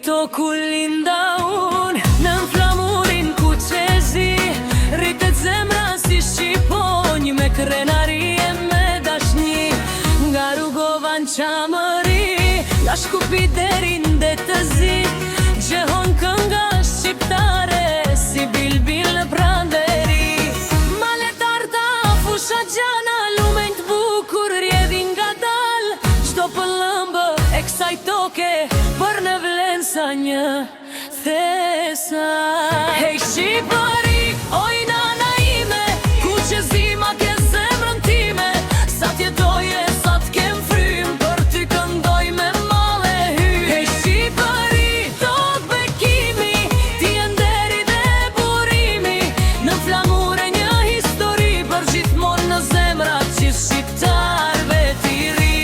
këto ku linda unë, në flamurin ku qezi, rritet zemra si shqiponj, me krenari e me dashni, nga rrugova në qamëri, nga Shkupi deri në Detëzi, gjehon kënga shqiptare, si bilbil në Pranveri. Maletarta, fusha gjana, lumen të bukur, rjedhin nga dal, qdo pëllëmbë e kësaj toke, për në vlen sa një thesa. Hej Shqipëri, oj nana ime, ku që zima ke zemrën time, sa t'jetoje, sa t'kem frym, për ty këndoj me male hy. Hej Shqipëri, tot bekimi, ti e nderi dhe burimi, në flamure një histori, për gjithmonë në zemra që shqiptarve t'i ri.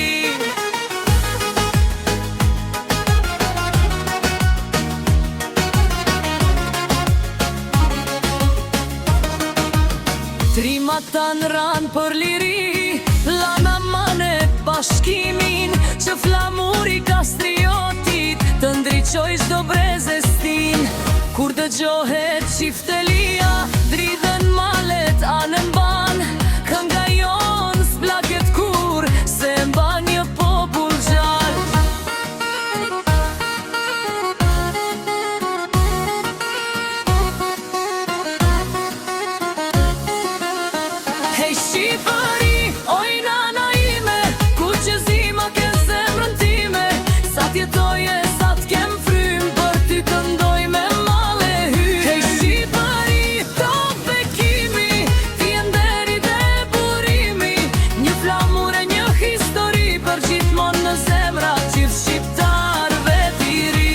Trima ta në ranë për liri, lana manet bashkimin, që flamuri kastriotit, të ndriqoj shdo brezestin. Kur dëgjohet qiftelia, dridhen malet anën ban, kënga jon s'plaket kur, se mba një popull gjall. Hej Shqipëri, oj nana ime, ku që zima ke zemrën time, sa t'jetoje, sa t'kem frym, për ty këndoj me male hy. Hej Shqipëri, top bekimi, ti e nderi dhe burimi, një flamure, një histori, për gjithmonë në zemra gjithë shqiptarve t'i ri.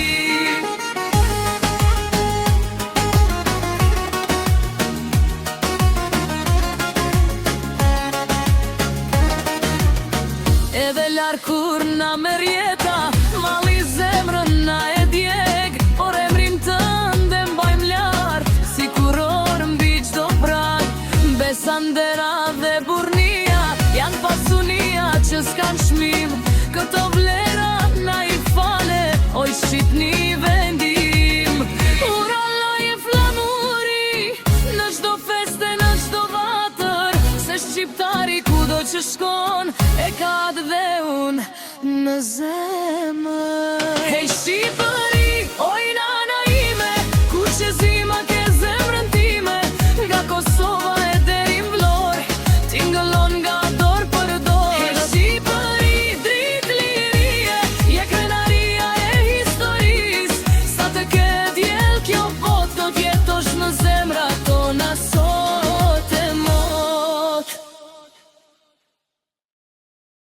Edhe larë kur na merr jeta, malli zemrën na e djeg, por emrin tënde mbajmë lartë, si kuror mbi çdo prag. Besandera dhe burnia, janë pasunia që s'kan shmim, këto vlera na i fale, oj shqipni vendim. Uraloj e flamuri, në çdo feste, në çdo vatër, se shqiptari kudo që shkon, e ka dhe unë në zemë.